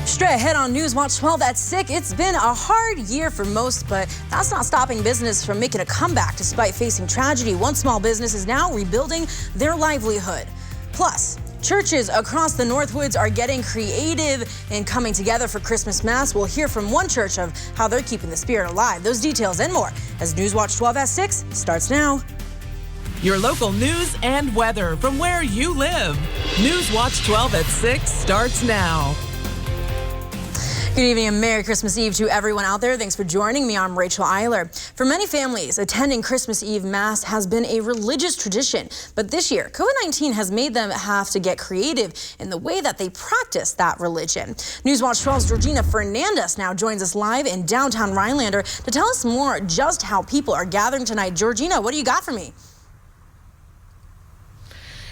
Straight ahead on Newswatch 12 at 6. It's been a hard year for most, but that's not stopping business from making a comeback despite facing tragedy. One small business is now rebuilding their livelihood. Plus, churches across the Northwoods are getting creative and coming together for Christmas Mass. We'll hear from one church of how they're keeping the spirit alive. Those details and more as Newswatch 12 at 6 starts now. Your local news and weather from where you live. Newswatch 12 at 6 starts now. Good evening and Merry Christmas Eve to everyone out there. Thanks for joining me. I'm Rachel Eiler. For many families, attending Christmas Eve Mass has been a religious tradition. But this year, COVID-19 has made them have to get creative in the way that they practice that religion. Newswatch 12's Georgina Fernandez now joins us live in downtown Rhinelander to tell us more just how people are gathering tonight. Georgina, what do you got for me?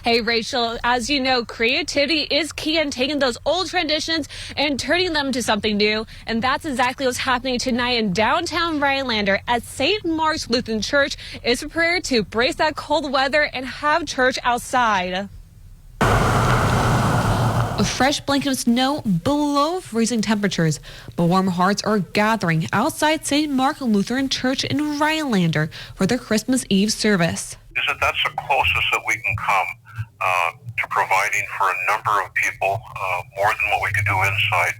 Hey, Rachel, as you know, creativity is key in taking those old traditions and turning them to something new. And that's exactly what's happening tonight in downtown Rhinelander as St. Mark's Lutheran Church is prepared to brace that cold weather and have church outside. A fresh blanket of snow below freezing temperatures, but warm hearts are gathering outside St. Mark Lutheran Church in Rhinelander for their Christmas Eve service. That's the closest that we can come to providing for a number of people, more than what we could do inside,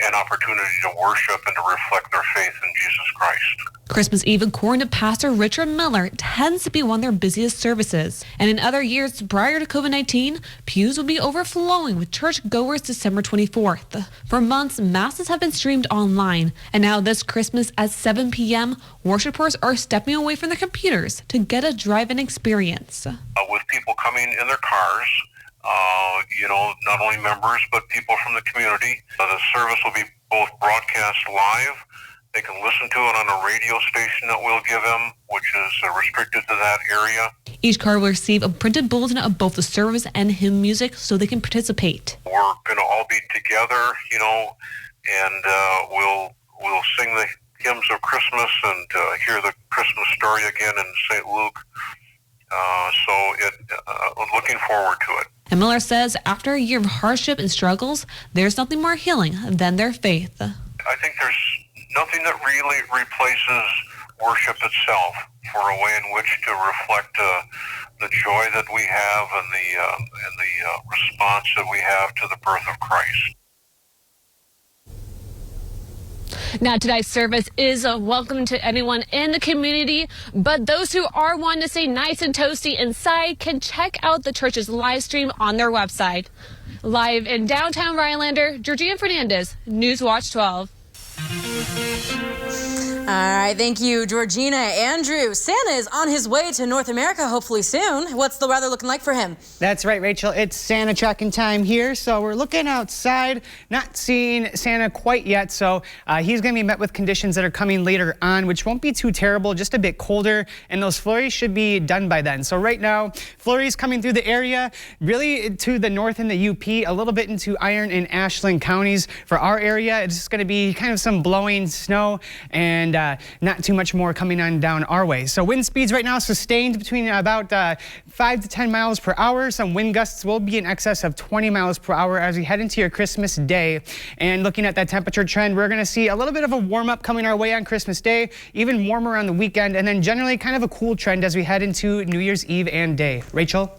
an opportunity to worship and to reflect their faith in Jesus Christ. Christmas Eve, according to Pastor Richard Miller, tends to be one of their busiest services. And in other years prior to COVID-19, pews would be overflowing with churchgoers December 24th. For months, masses have been streamed online. And now this Christmas at 7 p.m., worshipers are stepping away from their computers to get a drive-in experience. With people coming in their cars, not only members, but people from the community. The service will be both broadcast live. They can listen to it on a radio station that we'll give them, which is restricted to that area. Each car will receive a printed bulletin of both the service and hymn music so they can participate. We're going to all be together, and we'll sing the hymns of Christmas and hear the Christmas story again in St. Luke. I'm looking forward to it. And Miller says after a year of hardship and struggles, there's nothing more healing than their faith. I think there's nothing that really replaces worship itself for a way in which to reflect the joy that we have and the response that we have to the birth of Christ. Now, tonight's service is welcome to anyone in the community, but those who are wanting to stay nice and toasty inside can check out the church's live stream on their website. Live in downtown Rhinelander, Georgina Fernandez, Newswatch 12. All right, thank you, Georgina. Andrew, Santa is on his way to North America hopefully soon. What's the weather looking like for him? That's right, Rachel. It's Santa tracking time here, so we're looking outside, not seeing Santa quite yet, so he's going to be met with conditions that are coming later on, which won't be too terrible, just a bit colder, and those flurries should be done by then. So right now, flurries coming through the area, really to the north in the UP, a little bit into Iron and Ashland counties. For our area, it's going to be kind of some blowing snow and not too much more coming on down our way. So wind speeds right now sustained between about 5 to 10 miles per hour. Some wind gusts will be in excess of 20 miles per hour as we head into your Christmas Day. And looking at that temperature trend, we're going to see a little bit of a warm up coming our way on Christmas Day, even warmer on the weekend, and then generally kind of a cool trend as we head into New Year's Eve and day. Rachel?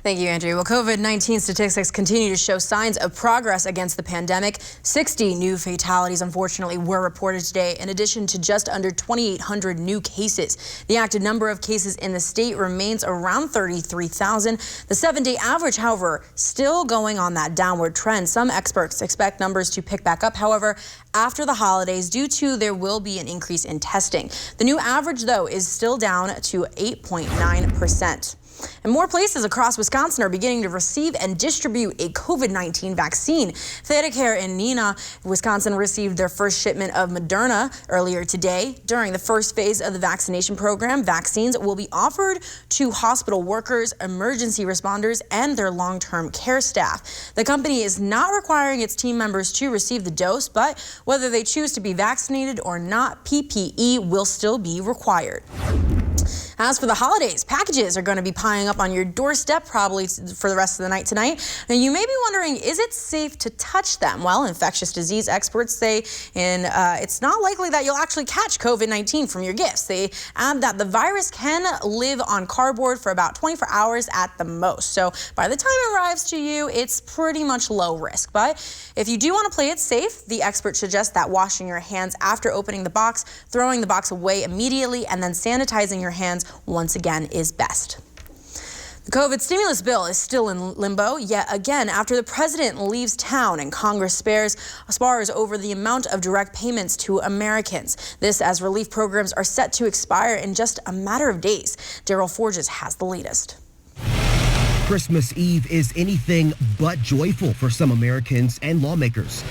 Thank you, Andrew. Well, COVID-19 statistics continue to show signs of progress against the pandemic. 60 new fatalities, unfortunately, were reported today, in addition to just under 2,800 new cases. The active number of cases in the state remains around 33,000. The 7-day average, however, still going on that downward trend. Some experts expect numbers to pick back up, however, after the holidays due to there will be an increase in testing. The new average, though, is still down to 8.9%. And more places across Wisconsin are beginning to receive and distribute a COVID-19 vaccine. ThedaCare in Neenah, Wisconsin received their first shipment of Moderna earlier today. During the first phase of the vaccination program, vaccines will be offered to hospital workers, emergency responders, and their long-term care staff. The company is not requiring its team members to receive the dose, but whether they choose to be vaccinated or not, PPE will still be required. As for the holidays, packages are going to be piling up on your doorstep probably for the rest of the night tonight. Now, you may be wondering, is it safe to touch them? Well, infectious disease experts say it's not likely that you'll actually catch COVID-19 from your gifts. They add that the virus can live on cardboard for about 24 hours at the most. So by the time it arrives to you, it's pretty much low risk. But if you do want to play it safe, the experts suggest that washing your hands after opening the box, throwing the box away immediately, and then sanitizing your hands once again is best. The COVID stimulus bill is still in limbo yet again after the president leaves town and Congress spars over the amount of direct payments to Americans. This as relief programs are set to expire in just a matter of days. Daryl Forges has the latest. Christmas Eve is anything but joyful for some Americans and lawmakers.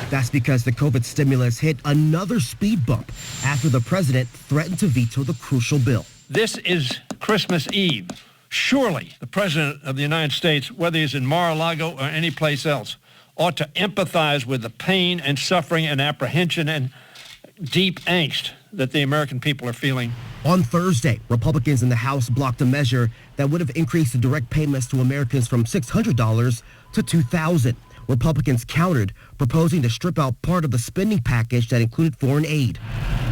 That's because the COVID stimulus hit another speed bump after the president threatened to veto the crucial bill. This is Christmas Eve. Surely the president of the United States, whether he's in Mar-a-Lago or any place else, ought to empathize with the pain and suffering and apprehension and deep angst that the American people are feeling. On Thursday, Republicans in the House blocked a measure that would have increased the direct payments to Americans from $600 to $2,000. Republicans countered, proposing to strip out part of the spending package that included foreign aid.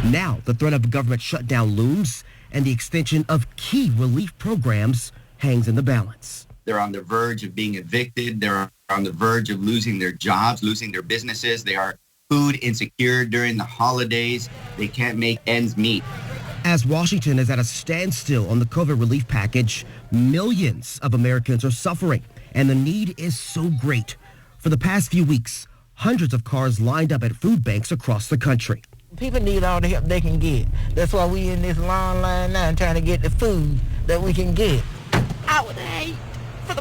Now, the threat of a government shutdown looms, and the extension of key relief programs hangs in the balance. They're on the verge of being evicted. They're on the verge of losing their jobs, losing their businesses. They are food insecure during the holidays. They can't make ends meet. As Washington is at a standstill on the COVID relief package, millions of Americans are suffering, and the need is so great. For the past few weeks, hundreds of cars lined up at food banks across the country. People need all the help they can get. That's why we in this long line now trying to get the food that we can get. I would hate for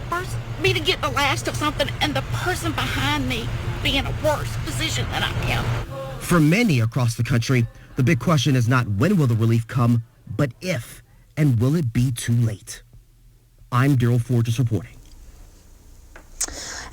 me to get the last of something and the person behind me be in a worse position than I am. For many across the country, the big question is not when will the relief come, but if, and will it be too late? I'm Daryl Forges reporting.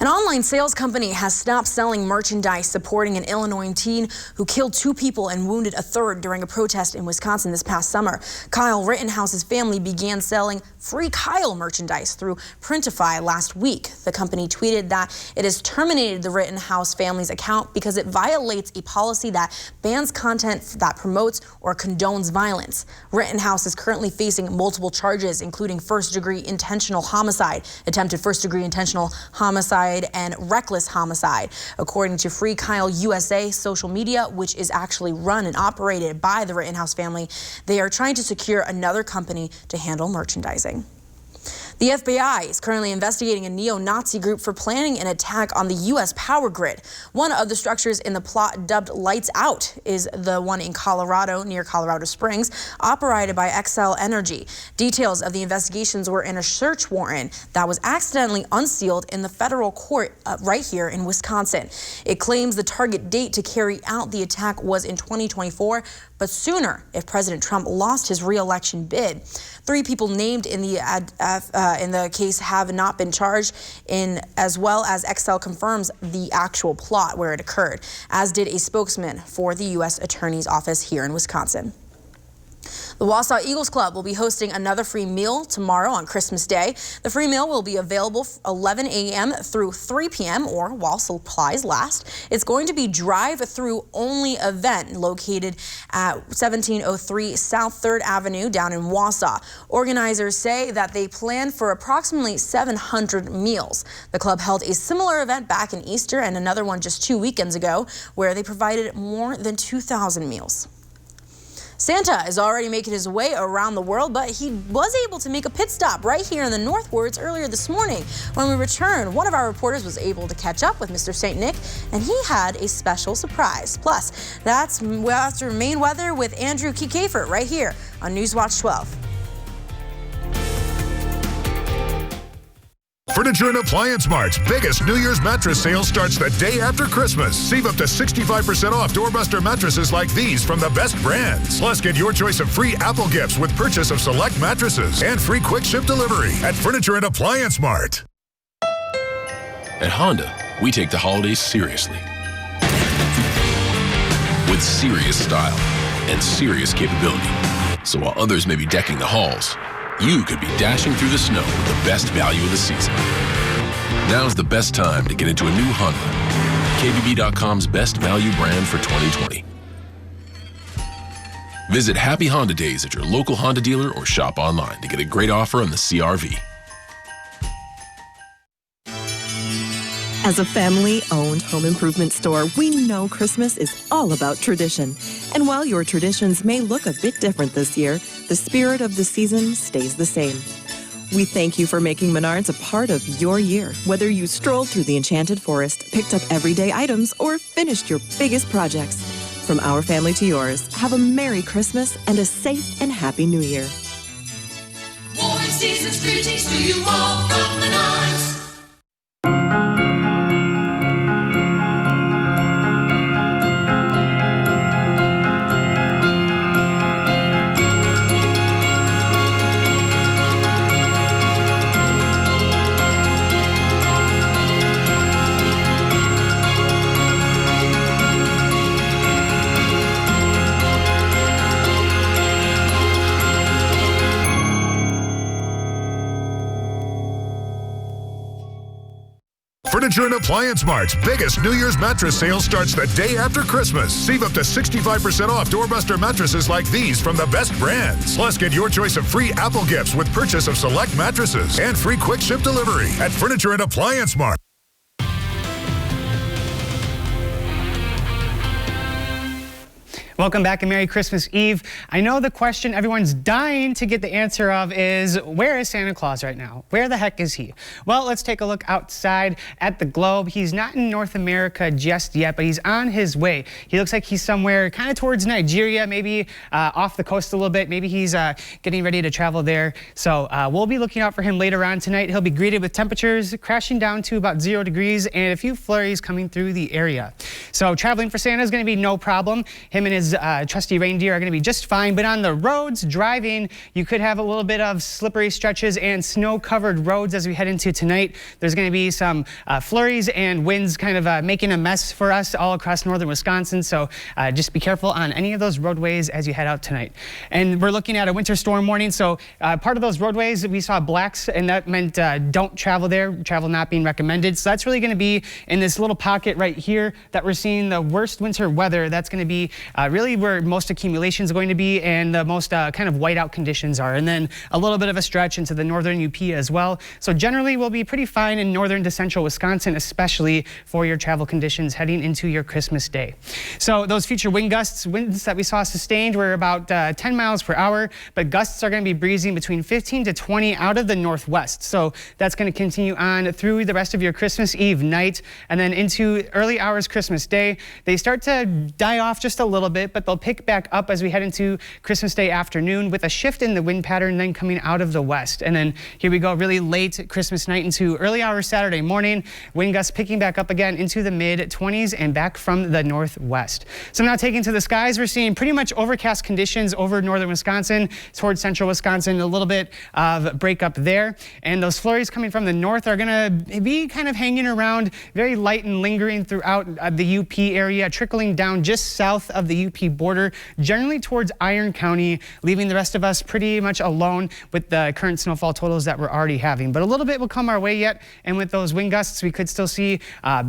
An online sales company has stopped selling merchandise supporting an Illinois teen who killed 2 people and wounded a third during a protest in Wisconsin this past summer. Kyle Rittenhouse's family began selling Free Kyle merchandise through Printify last week. The company tweeted that it has terminated the Rittenhouse family's account because it violates a policy that bans content that promotes or condones violence. Rittenhouse is currently facing multiple charges, including first-degree intentional homicide, attempted first-degree intentional homicide, and reckless homicide. According to Free Kyle USA social media, which is actually run and operated by the Rittenhouse family, they are trying to secure another company to handle merchandising. The FBI is currently investigating a neo-Nazi group for planning an attack on the U.S. power grid. One of the structures in the plot, dubbed Lights Out, is the one in Colorado, near Colorado Springs, operated by Xcel Energy. Details of the investigations were in a search warrant that was accidentally unsealed in the federal court right here in Wisconsin. It claims the target date to carry out the attack was in 2024, but sooner if President Trump lost his re-election bid. 3 people named in the case have not been charged, as well as Xcel confirms the actual plot where it occurred, as did a spokesman for the U.S. Attorney's Office here in Wisconsin. The Wausau Eagles Club will be hosting another free meal tomorrow on Christmas Day. The free meal will be available 11 a.m. through 3 p.m. or while supplies last. It's going to be drive-through only event located at 1703 South 3rd Avenue down in Wausau. Organizers say that they plan for approximately 700 meals. The club held a similar event back in Easter and another one just 2 weekends ago where they provided more than 2,000 meals. Santa is already making his way around the world, but he was able to make a pit stop right here in the Northwoods earlier this morning. When we returned, one of our reporters was able to catch up with Mr. St. Nick, and he had a special surprise. Plus, that's after Maine weather with Andrew Kiefer right here on Newswatch 12. Furniture and Appliance Mart's biggest New Year's mattress sale starts the day after Christmas. Save up to 65% off doorbuster mattresses like these from the best brands. Plus, get your choice of free Apple gifts with purchase of select mattresses and free quick ship delivery at Furniture and Appliance Mart. At Honda, we take the holidays seriously. With serious style and serious capability. So while others may be decking the halls, you could be dashing through the snow with the best value of the season. Now's the best time to get into a new Honda. KBB.com's best value brand for 2020. Visit Happy Honda Days at your local Honda dealer or shop online to get a great offer on the CR-V. As a family-owned home improvement store, we know Christmas is all about tradition. And while your traditions may look a bit different this year, the spirit of the season stays the same. We thank you for making Menards a part of your year, whether you strolled through the Enchanted Forest, picked up everyday items, or finished your biggest projects. From our family to yours, have a Merry Christmas and a safe and Happy New Year. Warm season's greetings to you all from Menards. Furniture and Appliance Mart's biggest New Year's mattress sale starts the day after Christmas. Save up to 65% off doorbuster mattresses like these from the best brands. Plus, get your choice of free Apple gifts with purchase of select mattresses and free quick ship delivery at Furniture and Appliance Mart. Welcome back and Merry Christmas Eve. I know the question everyone's dying to get the answer of is, where is Santa Claus right now? Where the heck is he? Well, let's take a look outside at the globe. He's not in North America just yet, but he's on his way. He looks like he's somewhere kind of towards Nigeria, maybe off the coast a little bit. Maybe he's getting ready to travel there. So we'll be looking out for him later on tonight. He'll be greeted with temperatures crashing down to about 0 degrees and a few flurries coming through the area. So traveling for Santa is going to be no problem. Him and his trusty reindeer are going to be just fine, but on the roads driving, you could have a little bit of slippery stretches and snow-covered roads as we head into tonight. There's going to be some flurries and winds kind of making a mess for us all across northern Wisconsin, so just be careful on any of those roadways as you head out tonight. And we're looking at a winter storm warning, so part of those roadways we saw blacks, and that meant don't travel there, travel not being recommended. So that's really going to be in this little pocket right here that we're seeing the worst winter weather. That's going to be really where most accumulation is going to be and the most kind of whiteout conditions are, and then a little bit of a stretch into the northern UP as well. So generally we'll be pretty fine in northern to central Wisconsin, especially for your travel conditions heading into your Christmas day. So those future winds that we saw sustained were about 10 miles per hour, but gusts are going to be breezing between 15 to 20 out of the northwest. So that's going to continue on through the rest of your Christmas Eve night and then into early hours Christmas Day. They start to die off just a little bit, but they'll pick back up as we head into Christmas Day afternoon with a shift in the wind pattern then coming out of the west. And then here we go, really late Christmas night into early hours Saturday morning, wind gusts picking back up again into the mid-20s and back from the northwest. So now taking to the skies, we're seeing pretty much overcast conditions over northern Wisconsin towards central Wisconsin, a little bit of breakup there. And those flurries coming from the north are going to be kind of hanging around, very light and lingering throughout the UP area, trickling down just south of the UP border, generally towards Iron County, leaving the rest of us pretty much alone with the current snowfall totals that we're already having. But a little bit will come our way yet, and with those wind gusts, we could still see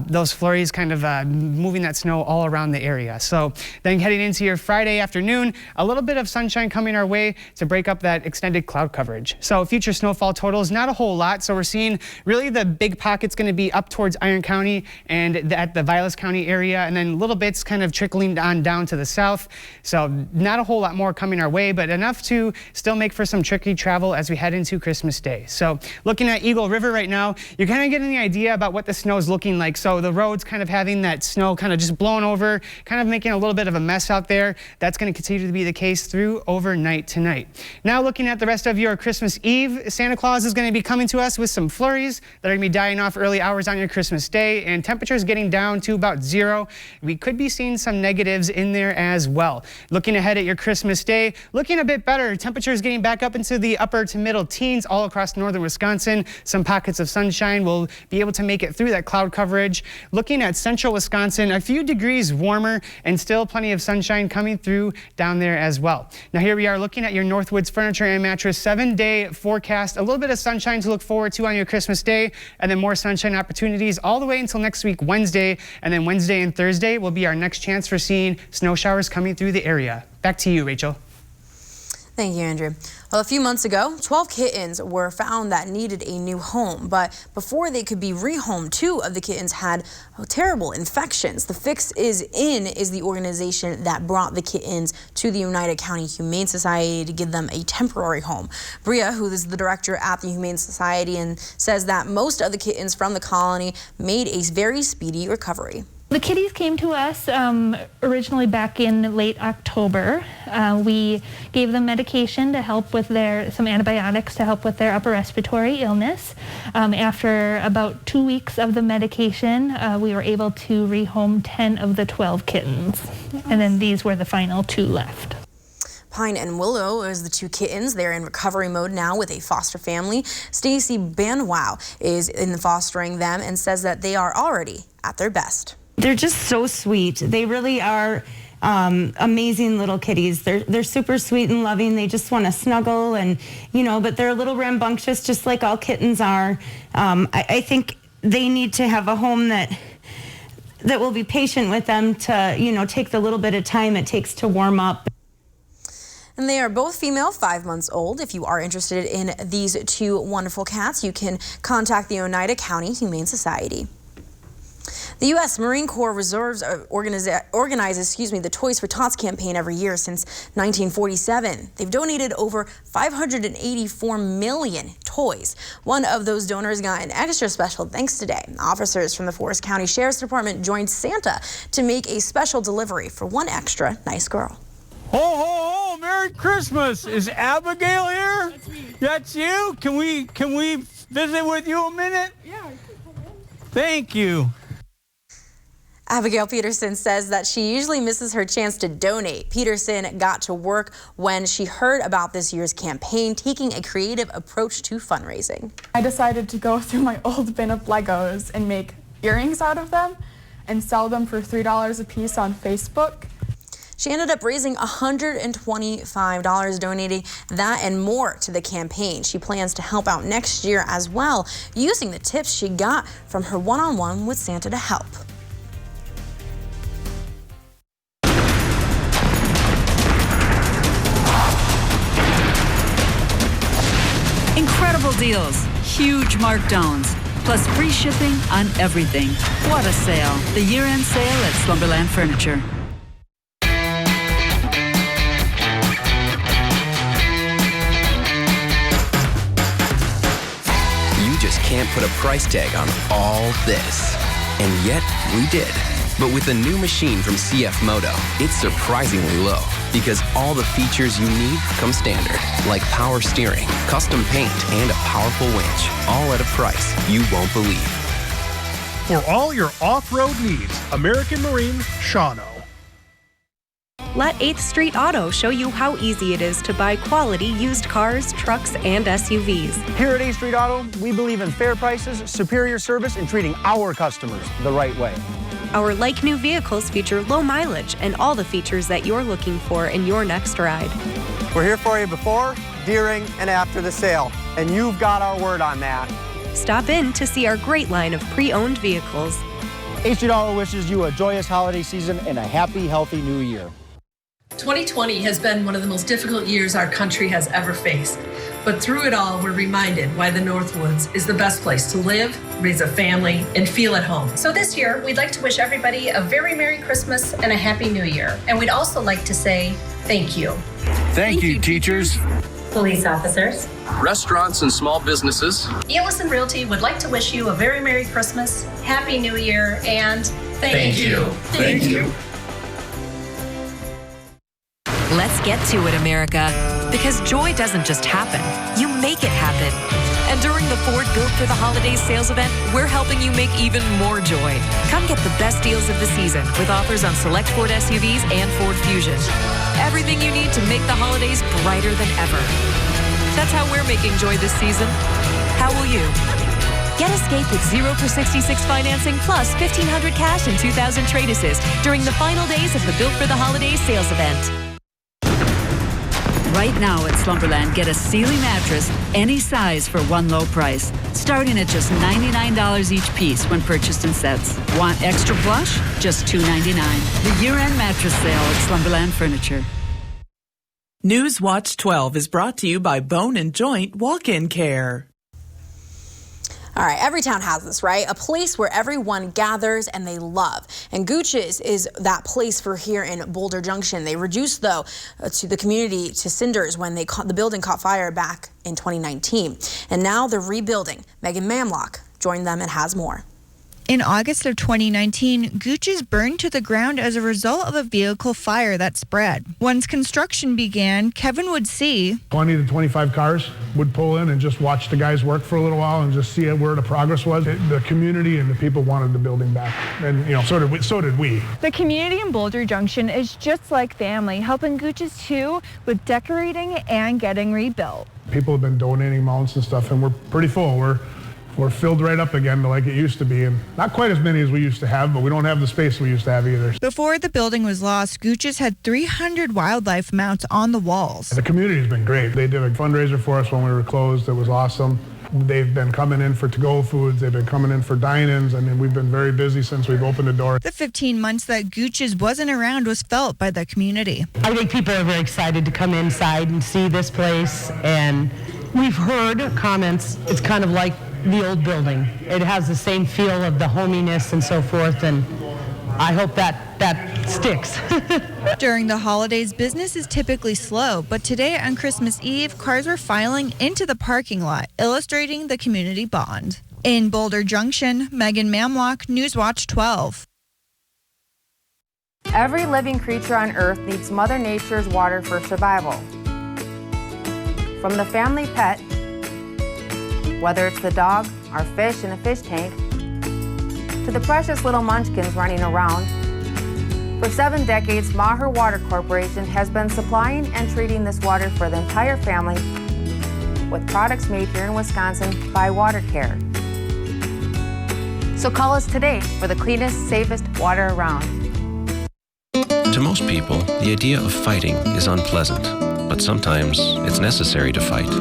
those flurries kind of moving that snow all around the area. So then heading into your Friday afternoon, a little bit of sunshine coming our way to break up that extended cloud coverage. So future snowfall totals, not a whole lot. So we're seeing really the big pockets going to be up towards Iron County and at the Vilas County area, and then little bits kind of trickling on down to the south. So not a whole lot more coming our way, but enough to still make for some tricky travel as we head into Christmas Day. So looking at Eagle River right now, you're kind of getting the idea about what the snow is looking like. So the roads kind of having that snow kind of just blown over, kind of making a little bit of a mess out there. That's going to continue to be the case through overnight tonight. Now looking at the rest of your Christmas Eve, Santa Claus is going to be coming to us with some flurries that are going to be dying off early hours on your Christmas Day, and temperatures getting down to about 0. We could be seeing some negatives in there as well. Looking ahead at your Christmas day, looking a bit better. Temperatures getting back up into the upper to middle teens all across northern Wisconsin. Some pockets of sunshine will be able to make it through that cloud coverage. Looking at central Wisconsin, a few degrees warmer and still plenty of sunshine coming through down there as well. Now here we are looking at your Northwoods Furniture and Mattress 7-day forecast. A little bit of sunshine to look forward to on your Christmas day, and then more sunshine opportunities all the way until next week, Wednesday. And then Wednesday and Thursday will be our next chance for seeing snow showers coming through the area. Back to you, Rachel. Thank you, Andrew. Well, a few months ago, 12 kittens were found that needed a new home, but before they could be rehomed, 2 of the kittens had terrible infections. The Fix is In is the organization that brought the kittens to the United County Humane Society to give them a temporary home. Bria, who is the director at the Humane Society, and says that most of the kittens from the colony made a very speedy recovery. The kitties came to us originally back in late October. We gave them medication to help with some antibiotics to help with their upper respiratory illness. After about 2 weeks of the medication, we were able to rehome 10 of the 12 kittens. And then these were the final 2 left. Pine and Willow is the 2 kittens. They're in recovery mode now with a foster family. Stacy Banwow is in fostering them and says that they are already at their best. They're just so sweet. They really are amazing little kitties. They're super sweet and loving. They just want to snuggle and, but they're a little rambunctious, just like all kittens are. I think they need to have a home that will be patient with them to, take the little bit of time it takes to warm up. And they are both female, 5 months old. If you are interested in these 2 wonderful cats, you can contact the Oneida County Humane Society. The U.S. Marine Corps Reserves organizes the Toys for Tots campaign every year since 1947. They've donated over 584 million toys. One of those donors got an extra special thanks today. Officers from the Forest County Sheriff's Department joined Santa to make a special delivery for one extra nice girl. Ho, ho, ho! Merry Christmas! Is Abigail here? That's me. That's you? Can we visit with you a minute? Yeah. Thank you. Abigail Peterson says that she usually misses her chance to donate. Peterson got to work when she heard about this year's campaign, taking a creative approach to fundraising. I decided to go through my old bin of Legos and make earrings out of them and sell them for $3 a piece on Facebook. She ended up raising $125, donating that and more to the campaign. She plans to help out next year as well, using the tips she got from her one-on-one with Santa to help. Incredible deals, huge markdowns, plus free shipping on everything. What a sale. The year-end sale at Slumberland Furniture. You just can't put a price tag on all this. And yet, we did. But with the new machine from CF Moto, it's surprisingly low because all the features you need come standard, like power steering, custom paint, and a powerful winch, all at a price you won't believe. For all your off-road needs, American Marine, Shawano. Let 8th Street Auto show you how easy it is to buy quality used cars, trucks, and SUVs. Here at 8th Street Auto, we believe in fair prices, superior service, and treating our customers the right way. Our like-new vehicles feature low mileage and all the features that you're looking for in your next ride. We're here for you before, during, and after the sale, and you've got our word on that. Stop in to see our great line of pre-owned vehicles. 8th Street Auto wishes you a joyous holiday season and a happy, healthy new year. 2020 has been one of the most difficult years our country has ever faced. But through it all, we're reminded why the Northwoods is the best place to live, raise a family, and feel at home. So this year, we'd like to wish everybody a very Merry Christmas and a Happy New Year. And we'd also like to say thank you. Thank you, teachers. Police officers. Restaurants and small businesses. Ellison Realty would like to wish you a very Merry Christmas, Happy New Year, and thank you. Thank you. Let's get to it, America. Because joy doesn't just happen. You make it happen. And during the Ford Built for the Holidays sales event, we're helping you make even more joy. Come get the best deals of the season with offers on select Ford SUVs and Ford Fusion. Everything you need to make the holidays brighter than ever. That's how we're making joy this season. How will you? Get Escape with 0 for 66 financing plus $1,500 cash and $2,000 trade assist during the final days of the Built for the Holidays sales event. Right now at Slumberland, get a Sealy mattress, any size for one low price, starting at just $99 each piece when purchased in sets. Want extra plush? Just $2.99. The year-end mattress sale at Slumberland Furniture. Newswatch 12 is brought to you by Bone and Joint Walk-In Care. All right, every town has this, right? A place where everyone gathers and they love. And Gooch's is that place for here in Boulder Junction. They reduced, though, to the community to cinders when the building caught fire back in 2019. And now they're rebuilding. Megan Mamlock joined them and has more. In August of 2019, Gooch's burned to the ground as a result of a vehicle fire that spread. Once construction began, Kevin would see 20 to 25 cars would pull in and just watch the guys work for a little while and just see where the progress was. The community and the people wanted the building back, and so did we. The community in Boulder Junction is just like family, helping Gooch's too with decorating and getting rebuilt. People have been donating mounts and stuff, and we're pretty full. We're filled right up again to like it used to be, and not quite as many as we used to have, but we don't have the space we used to have either. Before the building was lost, Gooch's had 300 wildlife mounts on the walls. The community's been great. They did a fundraiser for us when we were closed. It was awesome. They've been coming in for to-go foods. They've been coming in for dine-ins. I mean, we've been very busy since we've opened the door. The 15 months that Gooch's wasn't around was felt by the community. I think people are very excited to come inside and see this place, and we've heard comments. It's kind of like the old building. It has the same feel of the hominess and so forth, and I hope that sticks. During the holidays, business is typically slow, but today on Christmas Eve, cars were filing into the parking lot, illustrating the community bond. In Boulder Junction, Megan Mamlock, Newswatch 12. Every living creature on Earth needs Mother Nature's water for survival. From the family pet, whether it's the dog, our fish in a fish tank, to the precious little munchkins running around. For 7 decades, Maher Water Corporation has been supplying and treating this water for the entire family with products made here in Wisconsin by Water Care. So call us today for the cleanest, safest water around. To most people, the idea of fighting is unpleasant, but sometimes it's necessary to fight.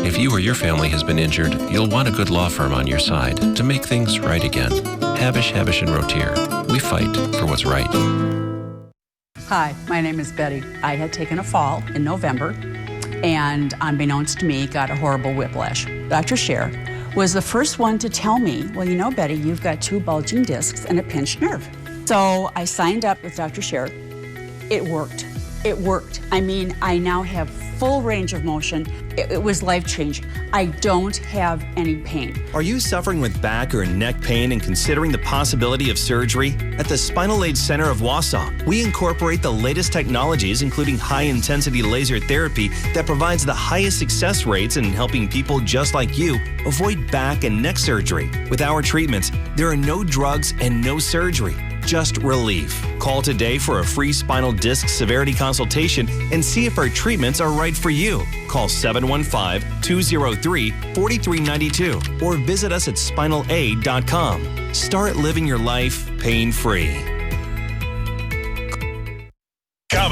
If you or your family has been injured, you'll want a good law firm on your side to make things right again. Habish, and Rotier. We fight for what's right. Hi, my name is Betty. I had taken a fall in November and, unbeknownst to me, got a horrible whiplash. Dr. Scher was the first one to tell me, well, you know, Betty, you've got 2 bulging discs and a pinched nerve. So I signed up with Dr. Scher. It worked. It worked. I mean, I now have full range of motion. It was life-changing. I don't have any pain. Are you suffering with back or neck pain and considering the possibility of surgery? At the Spinal Aid Center of Wausau, we incorporate the latest technologies, including high-intensity laser therapy that provides the highest success rates in helping people just like you avoid back and neck surgery. With our treatments, there are no drugs and no surgery. Just relief. Call today for a free spinal disc severity consultation and see if our treatments are right for you. Call 715-203-4392 or visit us at spinalaid.com. Start living your life pain-free.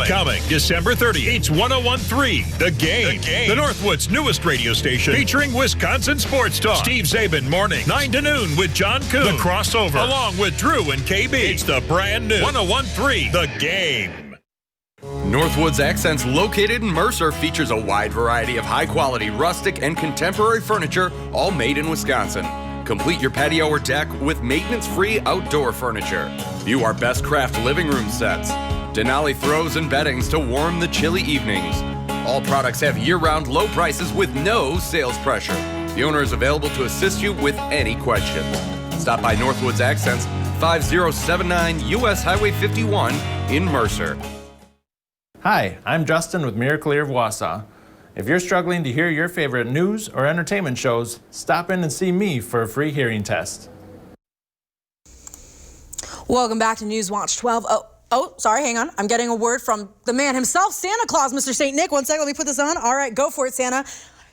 Coming December 30th, it's 101.3 The Game. The Northwood's newest radio station featuring Wisconsin sports talk. Steve Zabin morning, 9 to noon with John Kuhn. The Crossover, along with Drew and KB. It's the brand new 101.3 The Game. Northwood's Accents, located in Mercer, features a wide variety of high-quality rustic and contemporary furniture, all made in Wisconsin. Complete your patio or deck with maintenance-free outdoor furniture. View our best craft living room sets. Denali throws and beddings to warm the chilly evenings. All products have year-round low prices with no sales pressure. The owner is available to assist you with any questions. Stop by Northwood's Accents, 5079 U.S. Highway 51 in Mercer. Hi, I'm Justin with Miracle Ear of Wausau. If you're struggling to hear your favorite news or entertainment shows, stop in and see me for a free hearing test. Welcome back to Newswatch 12. Oh, sorry, hang on. I'm getting a word from the man himself, Santa Claus, Mr. St. Nick. One second, let me put this on. All right, go for it, Santa.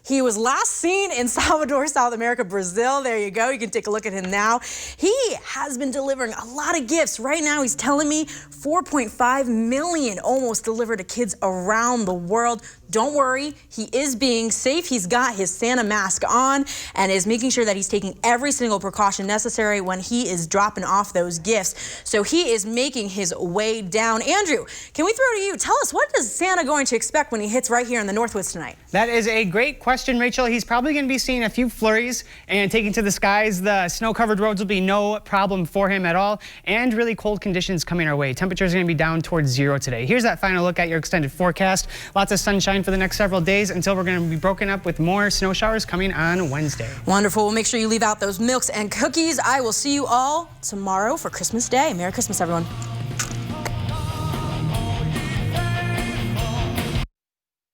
He was last seen in Salvador, South America, Brazil. There you go. You can take a look at him now. He has been delivering a lot of gifts. Right now, he's telling me 4.5 million almost delivered to kids around the world. Don't worry, he is being safe. He's got his Santa mask on and is making sure that he's taking every single precaution necessary when he is dropping off those gifts. So he is making his way down. Andrew, can we throw to you? Tell us, what is Santa going to expect when he hits right here in the Northwoods tonight? That is a great question, Rachel. He's probably going to be seeing a few flurries and taking to the skies. The snow-covered roads will be no problem for him at all, and really cold conditions coming our way. Temperatures are going to be down towards 0 today. Here's that final look at your extended forecast. Lots of sunshine for the next several days until we're going to be broken up with more snow showers coming on Wednesday. Wonderful. Well, make sure you leave out those milks and cookies. I will see you all tomorrow for Christmas Day. Merry Christmas, everyone.